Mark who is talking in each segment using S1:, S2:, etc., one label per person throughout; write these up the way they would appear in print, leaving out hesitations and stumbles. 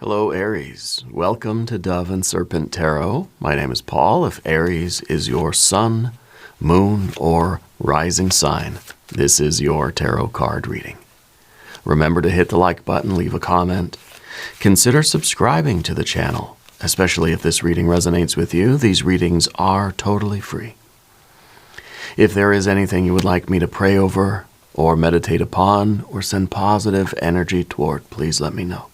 S1: Hello, Aries. Welcome to Dove and Serpent Tarot. My name is Paul. If Aries is your sun, moon, or rising sign, this is your tarot card reading. Remember to hit the like button, leave a comment. Consider subscribing to the channel, especially if this reading resonates with you. These readings are totally free. If there is anything you would like me to pray over, or meditate upon, or send positive energy toward, please let me know.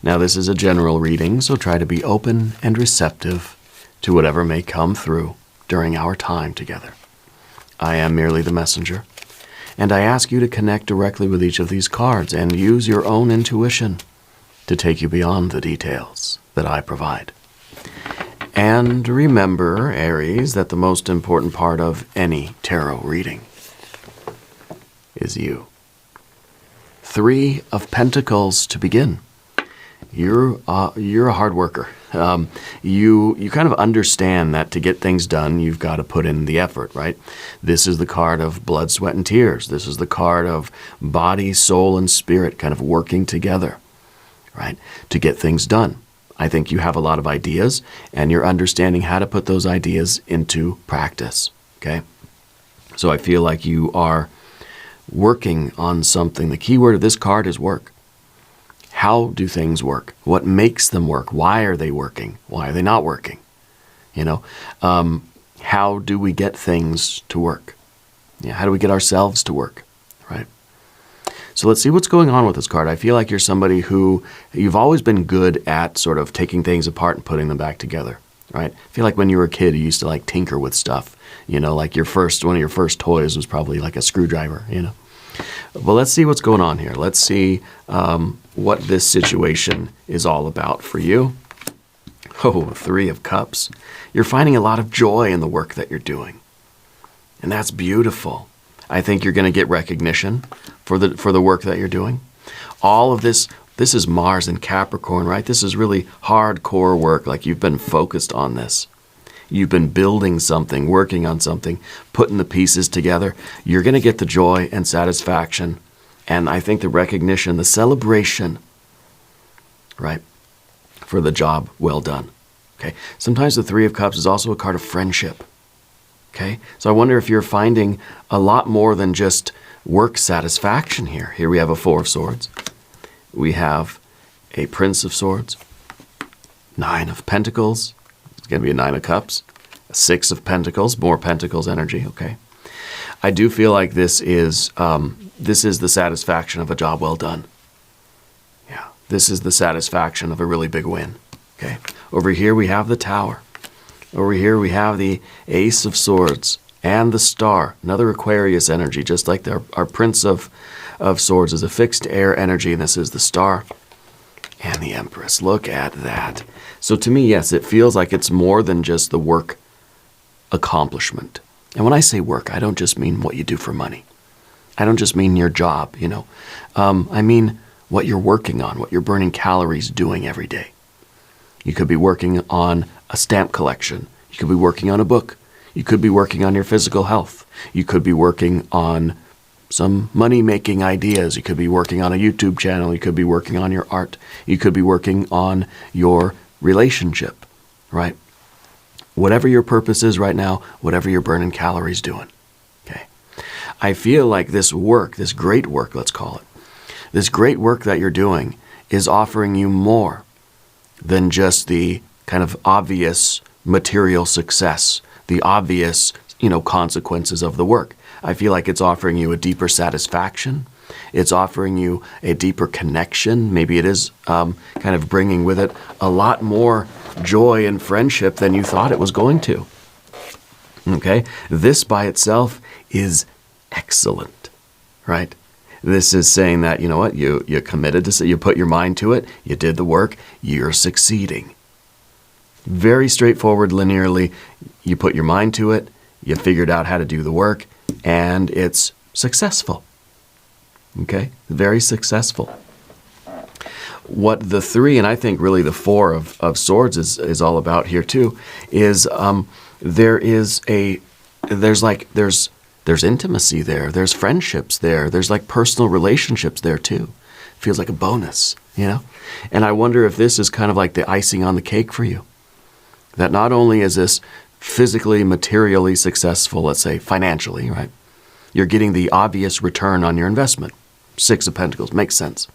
S1: Now, this is a general reading, so try to be open and receptive to whatever may come through during our time together. I am merely the messenger, and I ask you to connect directly with each of these cards and use your own intuition to take you beyond the details that I provide. And remember, Aries, that the most important part of any tarot reading is you. 3 of Pentacles to begin. You're a hard worker. You kind of understand that to get things done, you've got to put in the effort, right? This is the card of blood, sweat, and tears. This is the card of body, soul, and spirit kind of working together, right, to get things done. I think you have a lot of ideas, and you're understanding how to put those ideas into practice, okay? So I feel like you are working on something. The key word of this card is work. How do things work? What makes them work? Why are they working? Why are they not working? How do we get things to work? How do we get ourselves to work, right? So let's see what's going on with this card. I feel like you're somebody who, you've always been good at sort of taking things apart and putting them back together, right? I feel like when you were a kid, you used to like tinker with stuff, like one of your first toys was probably like a screwdriver, Well, let's see what's going on here. Let's see what this situation is all about for you. Oh, 3 of Cups. You're finding a lot of joy in the work that you're doing. And that's beautiful. I think you're going to get recognition for the work that you're doing. All of this is Mars in Capricorn, right? This is really hardcore work, like you've been focused on this. You've been building something, working on something, putting the pieces together. You're going to get the joy and satisfaction, and I think the recognition, the celebration, right, for the job well done. Okay. Sometimes the 3 of Cups is also a card of friendship. Okay. So I wonder if you're finding a lot more than just work satisfaction here. Here we have a 4 of Swords. We have a Prince of Swords, 9 of Pentacles. It's going to be a 9 of Cups, a 6 of Pentacles, more Pentacles energy, okay? I do feel like this is the satisfaction of a job well done. Yeah, this is the satisfaction of a really big win, okay? Over here we have the Tower. Over here we have the Ace of Swords and the Star, another Aquarius energy, just like our Prince of Swords is a fixed air energy, and this is the Star. And the Empress. Look at that. So to me, yes, it feels like it's more than just the work accomplishment. And when I say work, I don't just mean what you do for money. I don't just mean your job, I mean what you're working on, what you're burning calories doing every day. You could be working on a stamp collection. You could be working on a book. You could be working on your physical health. You could be working on some money-making ideas. You could be working on a YouTube channel. You could be working on your art. You could be working on your relationship, right? Whatever your purpose is right now, whatever you're burning calories doing, okay? I feel like this work, this great work, let's call it, this great work that you're doing is offering you more than just the kind of obvious material success, the obvious, consequences of the work. I feel like it's offering you a deeper satisfaction. It's offering you a deeper connection. Maybe it is kind of bringing with it a lot more joy and friendship than you thought it was going to. Okay? This by itself is excellent, right? This is saying that, you know what, you committed to, you put your mind to it, you did the work, you're succeeding. Very straightforward, linearly, you put your mind to it, you figured out how to do the work, and it's successful. Okay? Very successful. What the 3, and I think really the 4 of Swords is all about here too, is there's intimacy there, there's friendships there, there's like personal relationships there too. feels like a bonus, you know? And I wonder if this is kind of like the icing on the cake for you. That not only is this physically, materially successful, let's say financially, right? You're getting the obvious return on your investment. Six of Pentacles, makes sense.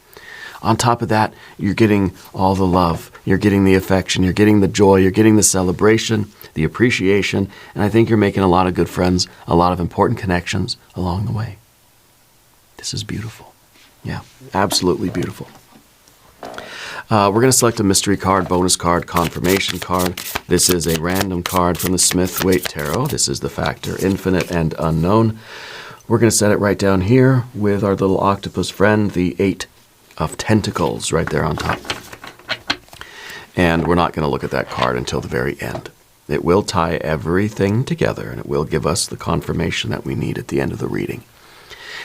S1: On top of that, you're getting all the love, you're getting the affection, you're getting the joy, you're getting the celebration, the appreciation, and I think you're making a lot of good friends, a lot of important connections along the way. This is beautiful. Yeah, absolutely beautiful. We're going to select a mystery card, bonus card, confirmation card. This is a random card from the Smith-Waite Tarot. This is the factor infinite and unknown. We're going to set it right down here with our little octopus friend, the Eight of Tentacles, right there on top. And we're not going to look at that card until the very end. It will tie everything together, and it will give us the confirmation that we need at the end of the reading.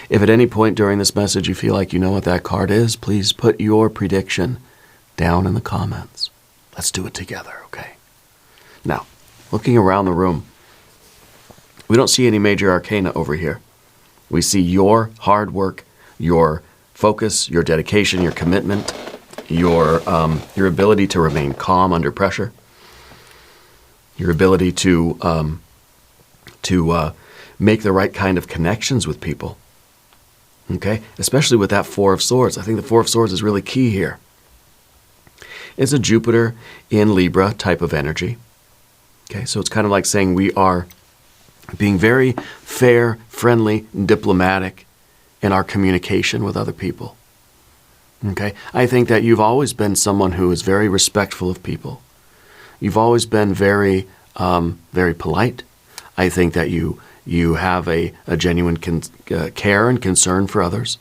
S1: If at any point during this message you feel like you know what that card is, please put your prediction down in the comments. Let's do it together, okay? Now, looking around the room, we don't see any major arcana over here. We see your hard work, your focus, your dedication, your commitment, your ability to remain calm under pressure, your ability to make the right kind of connections with people. Okay, especially with that Four of Swords. I think the Four of Swords is really key here. It's a Jupiter in Libra type of energy. Okay, so it's kind of like saying we are being very fair, friendly, and diplomatic in our communication with other people. Okay, I think that you've always been someone who is very respectful of people. You've always been very, very polite. I think that you have a genuine care and concern for others.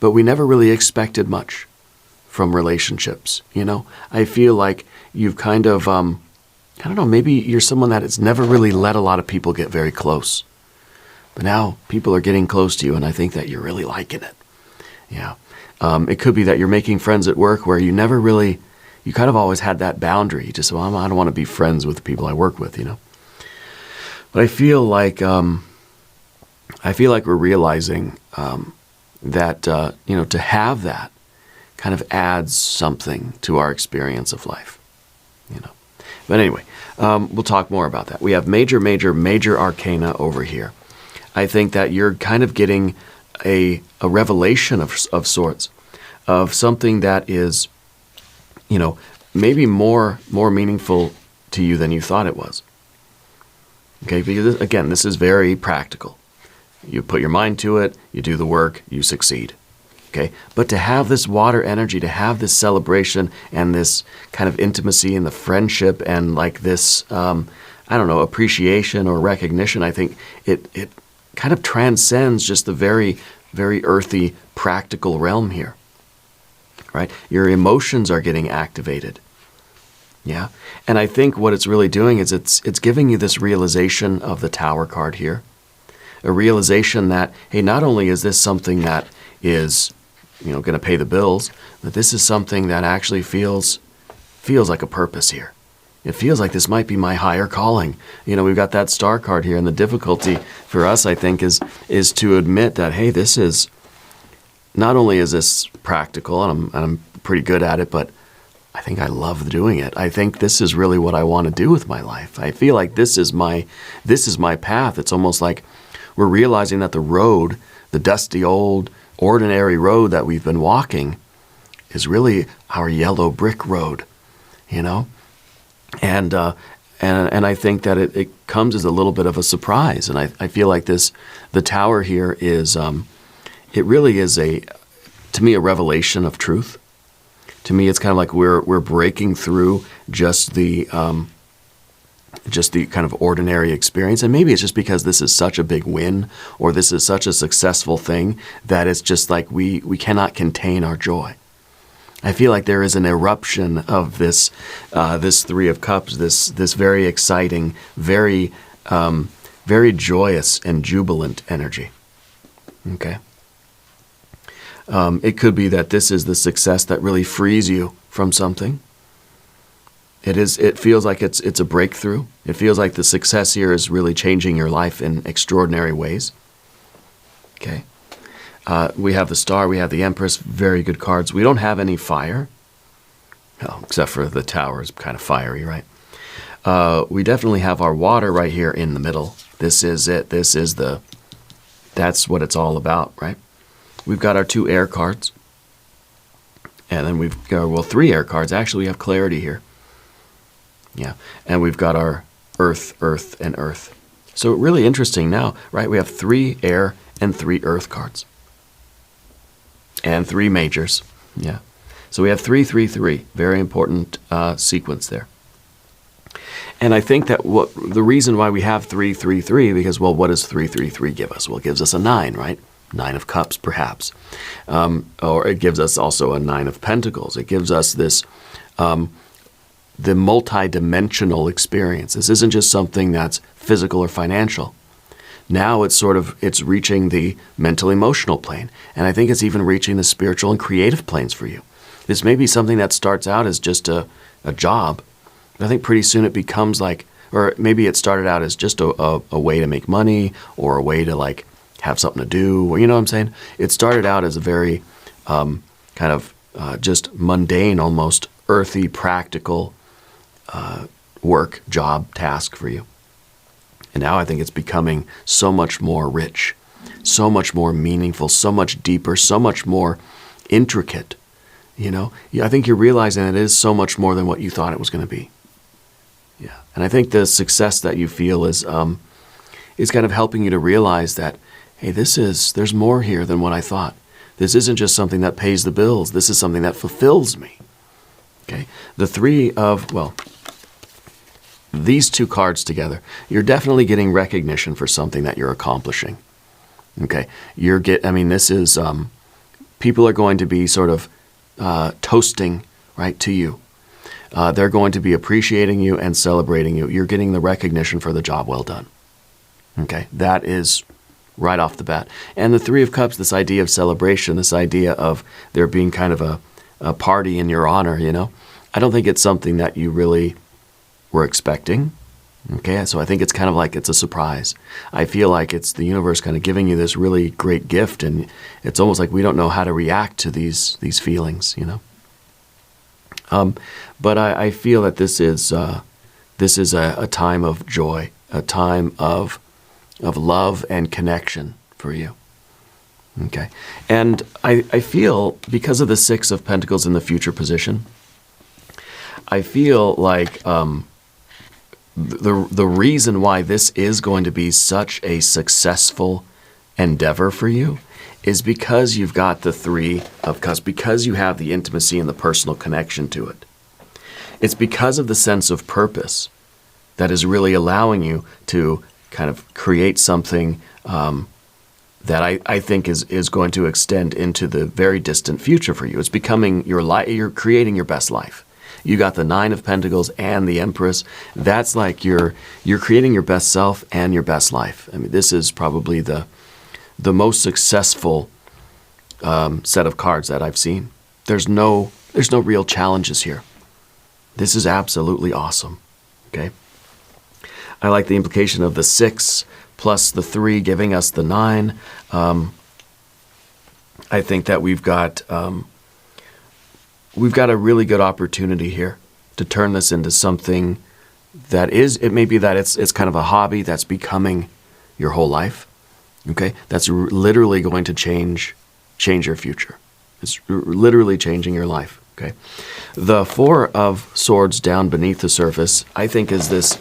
S1: But we never really expected much from relationships, you know? I feel like you've kind of, I don't know, maybe you're someone that has never really let a lot of people get very close. But now people are getting close to you, and I think that you're really liking it. Yeah. It could be that you're making friends at work where you never really, you kind of always had that boundary. You just, well, I don't want to be friends with the people I work with, you know? But I feel like we're realizing that you know, to have that kind of adds something to our experience of life, you know. But anyway, we'll talk more about that. We have major arcana over here. I think that you're kind of getting a revelation of sorts, of something that is, you know, maybe more meaningful to you than you thought it was. Okay, because again, this is very practical. You put your mind to it, you do the work, you succeed. Okay, but to have this water energy, to have this celebration and this kind of intimacy and the friendship and like this, I don't know, appreciation or recognition, I think it kind of transcends just the very, very earthy, practical realm here. Right? Your emotions are getting activated. Yeah, and I think what it's really doing is it's giving you this realization of the Tower card here. A realization that, hey, not only is this something that is, you know, going to pay the bills, but this is something that actually feels like a purpose here. It feels like this might be my higher calling. You know, we've got that Star card here, and the difficulty for us, I think, is to admit that, hey, this is, not only is this practical, and I'm pretty good at it, but I think I love doing it. I think this is really what I want to do with my life. I feel like this is my path. It's almost like we're realizing that the road, the dusty old ordinary road that we've been walking, is really our yellow brick road, you know? And I think that it comes as a little bit of a surprise. And I feel like the Tower here is, it really is to me, a revelation of truth. To me, it's kind of like we're breaking through just the kind of ordinary experience. And maybe it's just because this is such a big win, or this is such a successful thing, that it's just like we cannot contain our joy. I feel like there is an eruption of this Three of Cups, this very exciting, very joyous and jubilant energy. Okay. It could be that this is the success that really frees you from something. It feels like it's a breakthrough. It feels like the success here is really changing your life in extraordinary ways. Okay. We have the Star, we have the Empress, very good cards. We don't have any fire, except for the Tower is kind of fiery, right? We definitely have our water right here in the middle. This is it. That's what it's all about, right? We've got our 2 air cards. And then we've got, well, 3 air cards. Actually, we have clarity here. Yeah. And we've got our earth, earth, and earth. So really interesting now, right? We have 3 air and 3 earth cards. And 3 majors. Yeah. So we have 3, 3, 3. Very important sequence there. And I think that the reason why we have 3, 3, 3, because, well, what does 3, 3, 3 give us? Well, it gives us a 9, right? 9 of Cups, perhaps. Or it gives us also a 9 of Pentacles. It gives us this, the multi-dimensional experience. This isn't just something that's physical or financial. Now it's reaching the mental-emotional plane. And I think it's even reaching the spiritual and creative planes for you. This may be something that starts out as just a job. I think pretty soon it becomes like, or maybe it started out as just a way to make money or a way to like have something to do. Or, you know what I'm saying? It started out as a very kind of just mundane, almost earthy, practical work, job, task for you. And now I think it's becoming so much more rich, so much more meaningful, so much deeper, so much more intricate. You know, I think you're realizing it is so much more than what you thought it was going to be. Yeah, and I think the success that you feel is kind of helping you to realize that, hey, there's more here than what I thought. This isn't just something that pays the bills. This is something that fulfills me. Okay, the 3 of, well, these 2 cards together, you're definitely getting recognition for something that you're accomplishing. Okay, this is, people are going to be sort of toasting, right, to you. They're going to be appreciating you and celebrating you. You're getting the recognition for the job well done. Okay, that is right off the bat. And the 3 of Cups, this idea of celebration, this idea of there being kind of a party in your honor, you know. I don't think it's something that you really were expecting. Okay, so I think it's kind of like it's a surprise. I feel like it's the universe kind of giving you this really great gift, and it's almost like we don't know how to react to these feelings, you know. But I feel that this is a time of joy, a time of love and connection for you. Okay, and I feel because of the 6 of Pentacles in the future position, I feel like the reason why this is going to be such a successful endeavor for you is because you've got the 3 of Cups, because you have the intimacy and the personal connection to it. It's because of the sense of purpose that is really allowing you to kind of create something that I think is going to extend into the very distant future for you. It's becoming your life. You're creating your best life. You got the 9 of Pentacles and the Empress. That's like you're creating your best self and your best life. I mean, this is probably the most successful set of cards that I've seen. There's no real challenges here. This is absolutely awesome. Okay. I like the implication of the 6 plus the 3 giving us the 9. I think that we've got a really good opportunity here to turn this into something that it may be that it's kind of a hobby that's becoming your whole life. Okay, that's literally going to change your future. It's literally changing your life. Okay, the 4 of Swords down beneath the surface, I think, is this,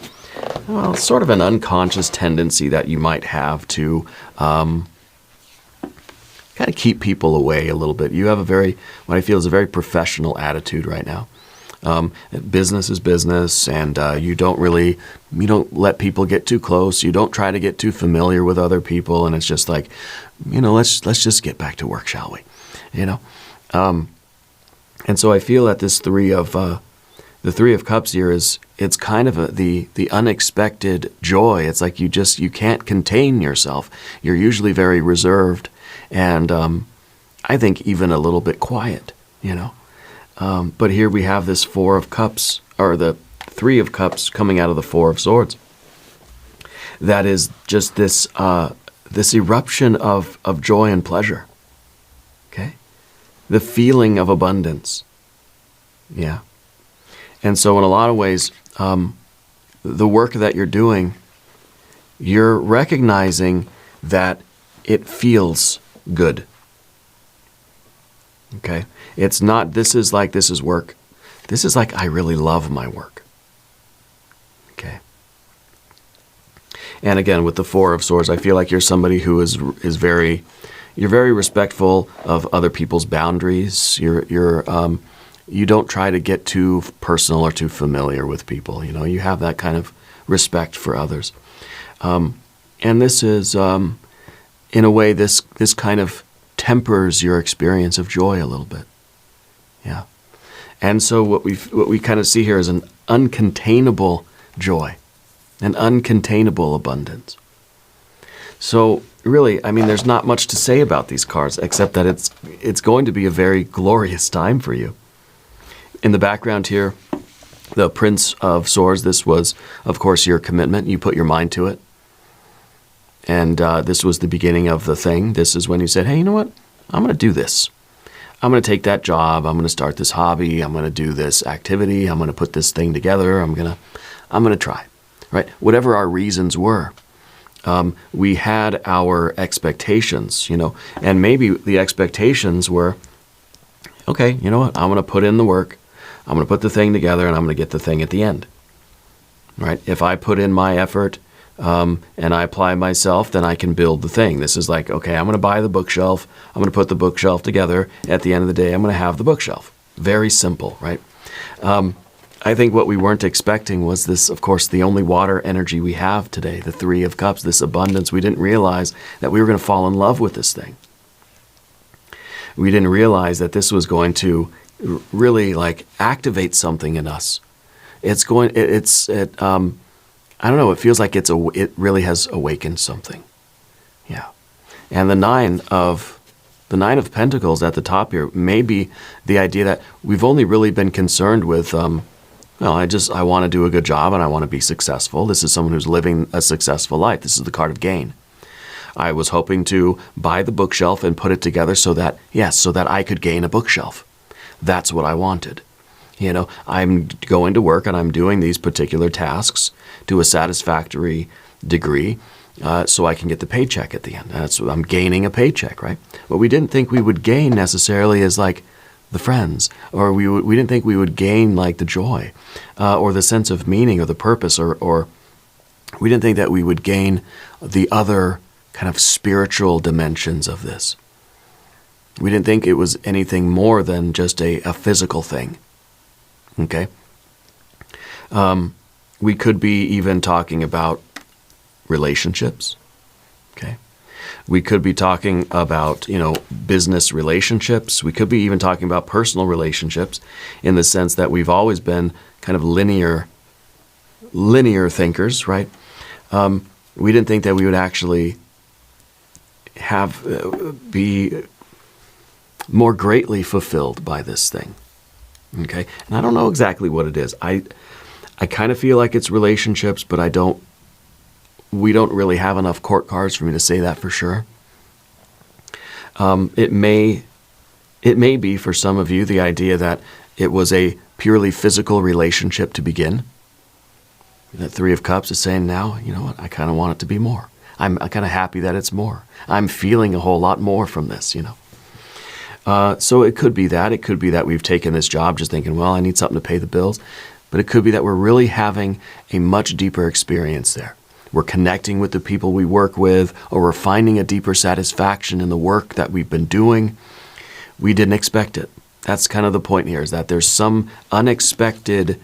S1: well, sort of an unconscious tendency that you might have to kind of keep people away a little bit. You have what I feel is a very professional attitude right now. Business is business, and you don't let people get too close. You don't try to get too familiar with other people, and it's just like, let's just get back to work, shall we? And so I feel that this the 3 of Cups here it's kind of the unexpected joy. It's like you can't contain yourself. You're usually very reserved, and I think even a little bit quiet, But here we have this 4 of Cups, or the 3 of Cups coming out of the 4 of Swords. That is just this eruption of joy and pleasure. the feeling of abundance. Yeah. And so in a lot of ways, the work that you're doing, you're recognizing that it feels good. Okay? It's not, this is work. This is like, I really love my work. Okay? And again, with the Four of Swords, I feel like you're somebody who is very, you're very respectful of other people's boundaries. You don't try to get too personal or too familiar with people. You know, you have that kind of respect for others. And this is, in a way, this kind of tempers your experience of joy a little bit. Yeah. And so what we kind of see here is an uncontainable joy, an uncontainable abundance. So really, I mean, there's not much to say about these cards except that it's going to be a very glorious time for you. In the background here, the Prince of Swords, this was, of course, your commitment. You put your mind to it. And this was the beginning of the thing. This is when you said, hey, you know what? I'm going to do this. I'm going to take that job. I'm going to start this hobby. I'm going to do this activity. I'm going to put this thing together. I'm going to try, right? Whatever our reasons were, we had our expectations, you know, and maybe the expectations were, okay, you know what? I'm going to put in the work. I'm going to put the thing together, and I'm going to get the thing at the end, right? If I put in my effort and I apply myself, then I can build the thing. This is like, okay, I'm going to buy the bookshelf. I'm going to put the bookshelf together. At the end of the day, I'm going to have the bookshelf. Very simple, right? I think what we weren't expecting was this, of course, the only water energy we have today, the Three of Cups, this abundance. We didn't realize that we were going to fall in love with this thing. We didn't realize that this was going to really like activate something in us. I don't know, it feels like it really has awakened something. Yeah. And the Nine of Pentacles at the top here may be the idea that we've only really been concerned with, I want to do a good job and I want to be successful. This is someone who's living a successful life. This is the card of gain. I was hoping to buy the bookshelf and put it together so that I could gain a bookshelf. That's what I wanted. You know, I'm going to work and I'm doing these particular tasks to a satisfactory degree so I can get the paycheck at the end. That's what I'm gaining, a paycheck, right? What we didn't think we would gain necessarily is like the friends, or we didn't think we would gain like the joy or the sense of meaning or the purpose, or we didn't think that we would gain the other kind of spiritual dimensions of this. We didn't think it was anything more than just a physical thing. Okay? We could be even talking about relationships. Okay? We could be talking about, business relationships. We could be even talking about personal relationships in the sense that we've always been kind of linear thinkers, right? We didn't think that we would actually be more greatly fulfilled by this thing. Okay? And I don't know exactly what it is. I kind of feel like it's relationships, but we don't really have enough court cards for me to say that for sure. It may be for some of you the idea that it was a purely physical relationship to begin. That Three of Cups is saying now, you know what, I kind of want it to be more. I'm kind of happy that it's more. I'm feeling a whole lot more from this, So it could be that. It could be that we've taken this job just thinking, well, I need something to pay the bills. But it could be that we're really having a much deeper experience there. We're connecting with the people we work with, or we're finding a deeper satisfaction in the work that we've been doing. We didn't expect it. That's kind of the point here, is that there's some unexpected,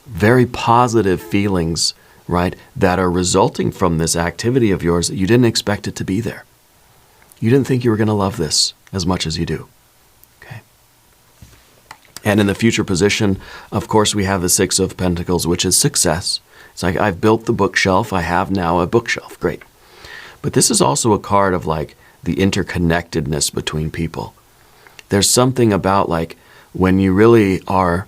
S1: very positive feelings, right, that are resulting from this activity of yours that you didn't expect it to be there. You didn't think you were going to love this as much as you do. Okay. And in the future position, of course, we have the Six of Pentacles, which is success. It's like, I've built the bookshelf. I have now a bookshelf. Great. But this is also a card of like the interconnectedness between people. There's something about like when you really are,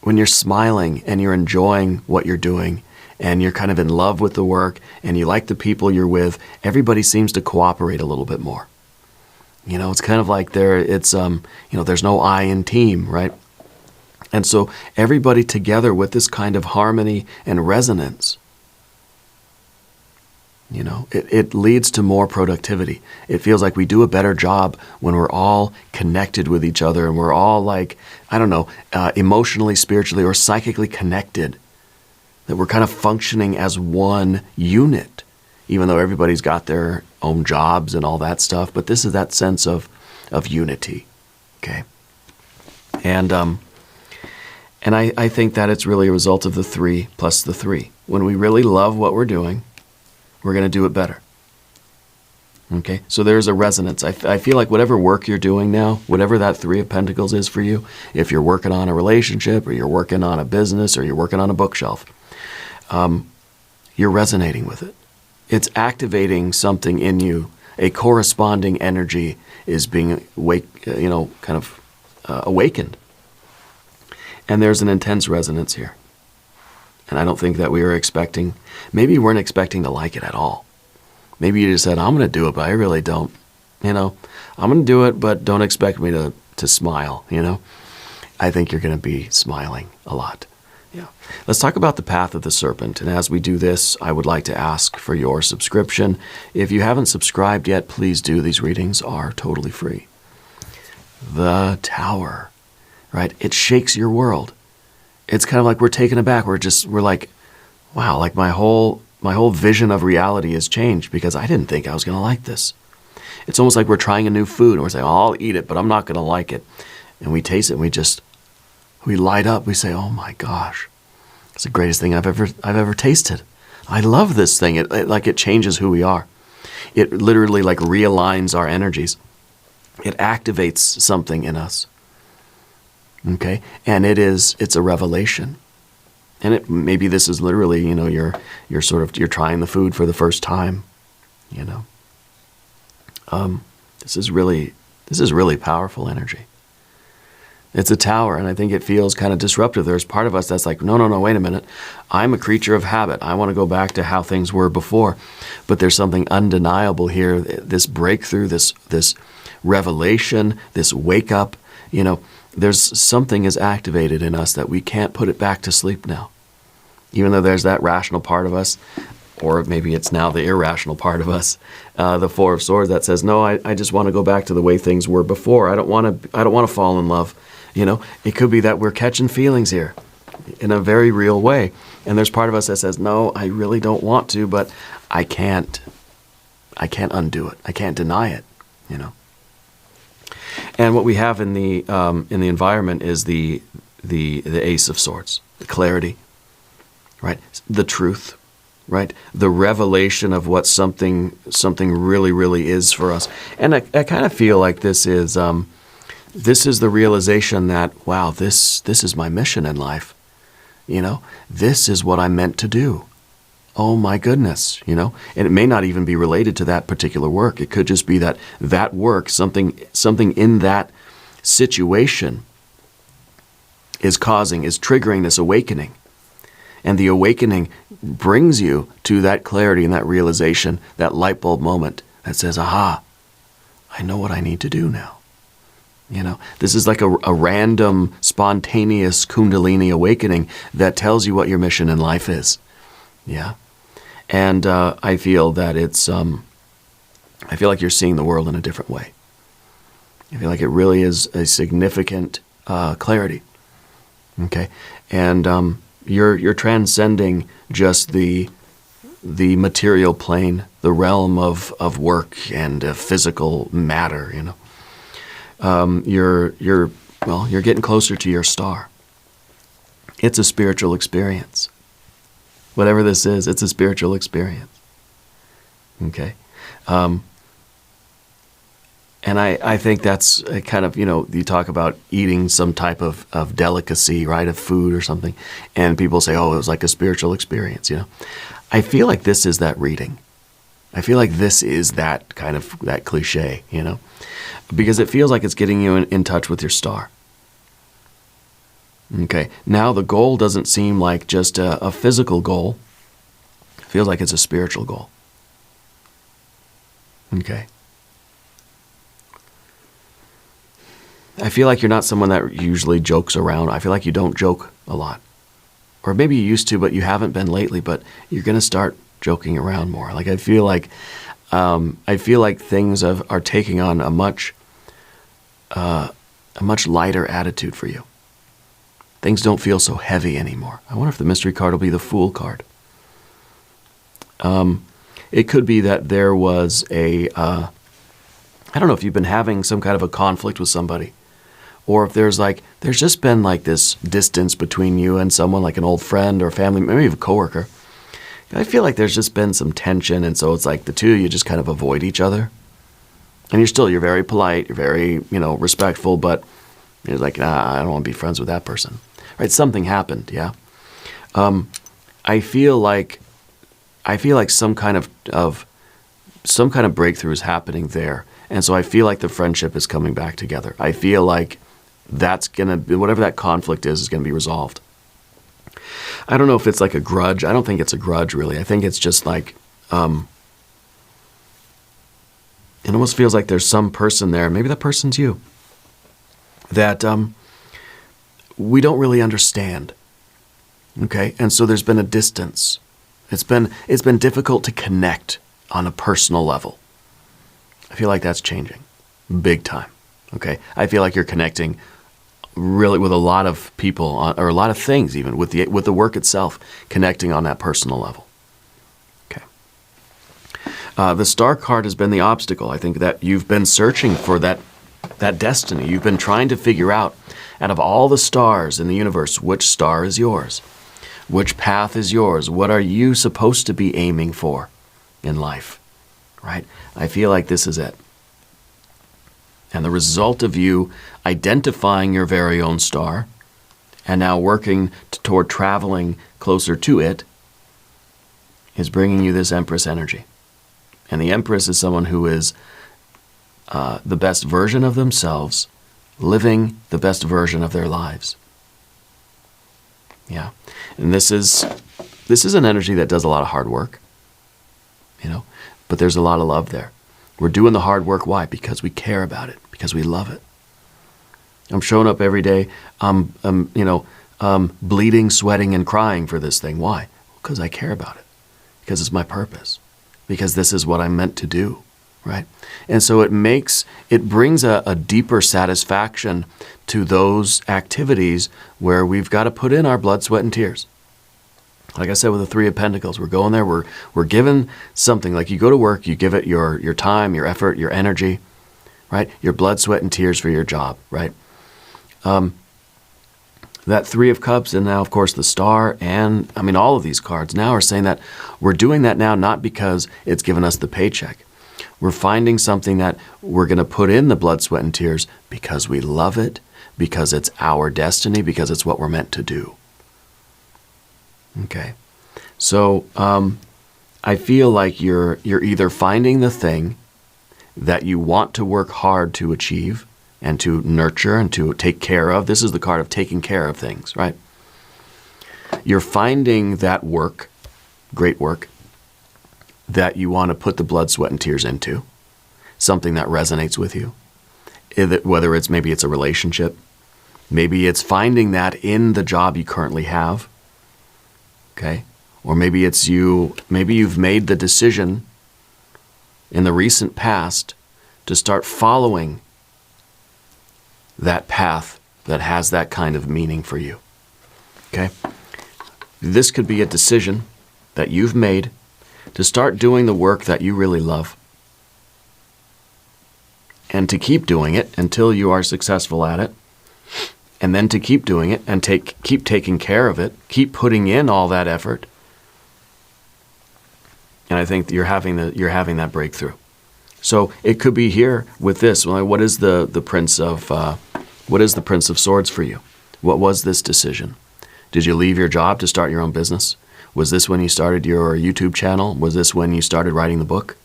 S1: when you're smiling and you're enjoying what you're doing and you're kind of in love with the work and you like the people you're with, everybody seems to cooperate a little bit more. It's kind of like there's no I in team, right? And so everybody together with this kind of harmony and resonance, it leads to more productivity. It feels like we do a better job when we're all connected with each other and we're all like, emotionally, spiritually, or psychically connected. That we're kind of functioning as one unit, even though everybody's got their own jobs and all that stuff. But this is that sense of unity, okay? And I think that it's really a result of the 3 plus the 3. When we really love what we're doing, we're going to do it better. Okay? So there's a resonance. I feel like whatever work you're doing now, whatever that 3 of Pentacles is for you, if you're working on a relationship or you're working on a business or you're working on a bookshelf, you're resonating with it. It's activating something in you. A corresponding energy is being awakened. And there's an intense resonance here. And I don't think that we were expecting, maybe you weren't expecting to like it at all. Maybe you just said, I'm going to do it, but I really don't. I'm going to do it, but don't expect me to smile, I think you're going to be smiling a lot. Yeah. Let's talk about the path of the serpent. And as we do this, I would like to ask for your subscription. If you haven't subscribed yet, please do. These readings are totally free. The Tower, right? It shakes your world. It's kind of like we're taken aback. We're like, wow, like my whole vision of reality has changed because I didn't think I was going to like this. It's almost like we're trying a new food and we're saying, I'll eat it, but I'm not going to like it. And we taste it and we light up. We say, oh my gosh, it's the greatest thing I've ever tasted. I love this thing. It changes who we are. It literally like realigns our energies. It activates something in us. Okay, and it's a revelation, and maybe this is literally, you're trying the food for the first time, This is really powerful energy. It's a tower, and I think it feels kind of disruptive. There's part of us that's like, no, wait a minute. I'm a creature of habit. I want to go back to how things were before, but there's something undeniable here. This breakthrough, this revelation, this wake up. There's something is activated in us that we can't put it back to sleep now. Even though there's that rational part of us, or maybe it's now the irrational part of us, the 4 of Swords that says, no, I just want to go back to the way things were before. I don't want to fall in love. It could be that we're catching feelings here in a very real way. And there's part of us that says, no, I really don't want to, but I can't undo it. I can't deny it, And what we have in the environment is the Ace of Swords, the clarity, right? The truth, right? The revelation of what something really, really is for us. And I kind of feel like this is the realization that, wow, this is my mission in life. This is what I'm meant to do. Oh my goodness, and it may not even be related to that particular work. It could just be that work, something in that situation is triggering this awakening. And the awakening brings you to that clarity and that realization, that light bulb moment that says, aha, I know what I need to do now. This is like a random, spontaneous Kundalini awakening that tells you what your mission in life is. Yeah. And I feel that I feel like you're seeing the world in a different way. I feel like it really is a significant clarity. Okay. And you're transcending just the material plane, the realm of work and physical matter, You're getting closer to your star. It's a spiritual experience. Whatever this is, it's a spiritual experience. Okay? And I think that's a kind of, you talk about eating some type of delicacy, right, of food or something, and people say, oh, it was like a spiritual experience, I feel like this is that reading. I feel like this is that kind of, that cliche, because it feels like it's getting you in touch with your star. Okay, now the goal doesn't seem like just a physical goal. It feels like it's a spiritual goal. Okay. I feel like you're not someone that usually jokes around. I feel like you don't joke a lot. Or maybe you used to, but you haven't been lately, but you're going to start joking around more. Like I feel like things are taking on a much lighter attitude for you. Things don't feel so heavy anymore. I wonder if the mystery card will be the Fool card. It could be that there was I don't know if you've been having some kind of a conflict with somebody, or if there's just been like this distance between you and someone, like an old friend or family, maybe even a coworker. I feel like there's just been some tension, and so it's like the two of you just kind of avoid each other. And you're very polite, you're very, respectful, but you're like, nah, I don't want to be friends with that person. Right? Something happened, yeah. I feel like some kind of breakthrough is happening there. And so I feel like the friendship is coming back together. I feel like whatever that conflict is going to be resolved. I don't know if it's like a grudge. I don't think it's a grudge, really. I think it's just like, it almost feels like there's some person there, maybe that person's you, that we don't really understand. Okay? And so there's been a distance. It's been difficult to connect on a personal level. I feel like that's changing big time. Okay? I feel like you're connecting really with a lot of people, or a lot of things, even with the work itself, connecting on that personal level. Okay. The Star card has been the obstacle. I think that you've been searching for that destiny. You've been trying to figure out of all the stars in the universe, which star is yours? Which path is yours? What are you supposed to be aiming for in life? Right? I feel like this is it. And the result of you identifying your very own star and now working toward traveling closer to it is bringing you this Empress energy. And the Empress is someone who is the best version of themselves, living the best version of their lives. Yeah. And this is an energy that does a lot of hard work, but there's a lot of love there. We're doing the hard work. Why? Because we care about it. Because we love it. I'm showing up every day, bleeding, sweating, and crying for this thing. Why? Because I care about it. Because it's my purpose. Because this is what I'm meant to do, right? And so it brings a deeper satisfaction to those activities where we've got to put in our blood, sweat, and tears. Like I said, with the Three of Pentacles, we're going there, we're given something. Like you go to work, you give it your time, your effort, your energy, right? Your blood, sweat, and tears for your job, right? That Three of Cups, and now, of course, the Star, and, all of these cards now are saying that we're doing that now not because it's given us the paycheck. We're finding something that we're going to put in the blood, sweat, and tears because we love it, because it's our destiny, because it's what we're meant to do. Okay, so I feel like you're either finding the thing that you want to work hard to achieve and to nurture and to take care of. This is the card of taking care of things, right? You're finding that work, great work, that you want to put the blood, sweat, and tears into, something that resonates with you, whether maybe it's a relationship, maybe it's finding that in the job you currently have. Okay? Or maybe you've made the decision in the recent past to start following that path that has that kind of meaning for you. Okay? This could be a decision that you've made to start doing the work that you really love, and to keep doing it until you are successful at it. And then to keep doing it and keep taking care of it, keep putting in all that effort. And I think you're having that breakthrough. So it could be here with this. What is the Prince of Swords for you? What was this decision? Did you leave your job to start your own business? Was this when you started your YouTube channel? Was this when you started writing the book?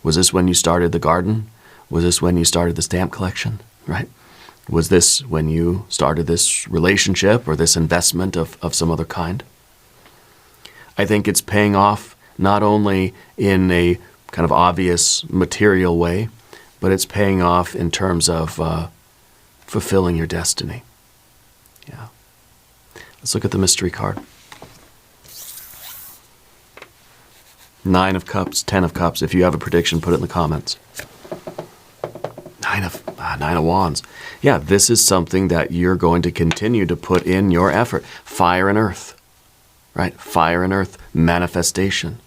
S1: Was this when you started the garden? Was this when you started the stamp collection? Right? Was this when you started this relationship or this investment of some other kind? I think it's paying off not only in a kind of obvious material way, but it's paying off in terms of fulfilling your destiny. Yeah. Let's look at the mystery card. 9 of Cups, 10 of Cups. If you have a prediction, put it in the comments. 9 of Wands. Yeah, this is something that you're going to continue to put in your effort. Fire and earth, right? Fire and earth, manifestation.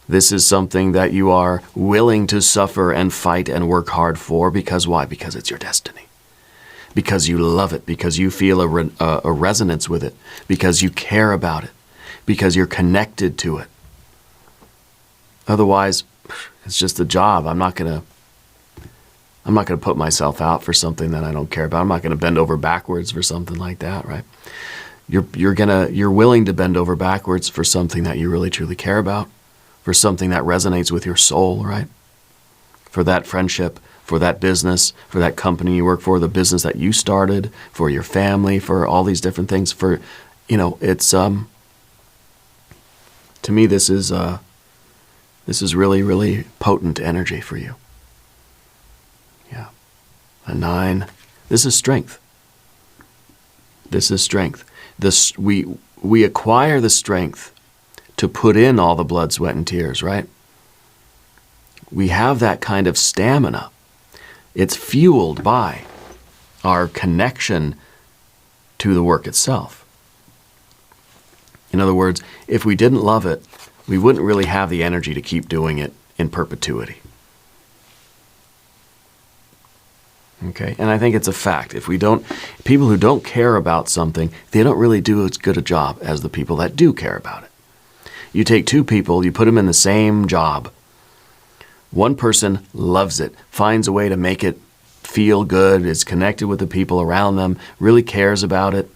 S1: This is something that you are willing to suffer and fight and work hard for. Because why? Because it's your destiny. Because you love it. Because you feel a resonance with it. Because you care about it. Because you're connected to it. Otherwise, it's just a job. I'm not gonna put myself out for something that I don't care about. I'm not gonna bend over backwards for something like that, right? You're willing to bend over backwards for something that you really truly care about, for something that resonates with your soul, right? For that friendship, for that business, for that company you work for, the business that you started, for your family, for all these different things. For, it's to me this is really, really potent energy for you. Yeah. A 9. This is strength. This is strength. We acquire the strength to put in all the blood, sweat, and tears, right? We have that kind of stamina. It's fueled by our connection to the work itself. In other words, if we didn't love it, we wouldn't really have the energy to keep doing it in perpetuity. Okay, and I think it's a fact. People who don't care about something, they don't really do as good a job as the people that do care about it. You take 2 people, you put them in the same job. One person loves it, finds a way to make it feel good, is connected with the people around them, really cares about it.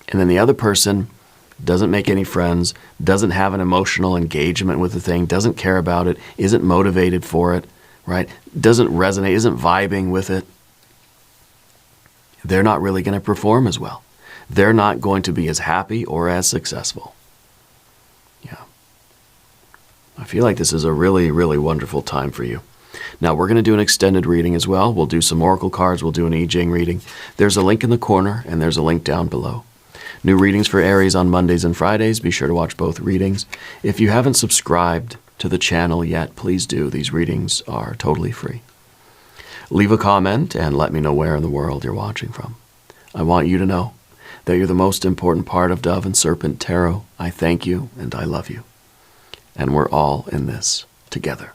S1: And then the other person doesn't make any friends, doesn't have an emotional engagement with the thing, doesn't care about it, isn't motivated for it, right? Doesn't resonate, isn't vibing with it. They're not really going to perform as well. They're not going to be as happy or as successful. Yeah. I feel like this is a really, really wonderful time for you. Now, we're going to do an extended reading as well. We'll do some oracle cards. We'll do an Jing reading. There's a link in the corner, and there's a link down below. New readings for Aries on Mondays and Fridays. Be sure to watch both readings. If you haven't subscribed to the channel yet, please do. These readings are totally free. Leave a comment and let me know where in the world you're watching from. I want you to know that you're the most important part of Dove and Serpent Tarot. I thank you and I love you. And we're all in this together.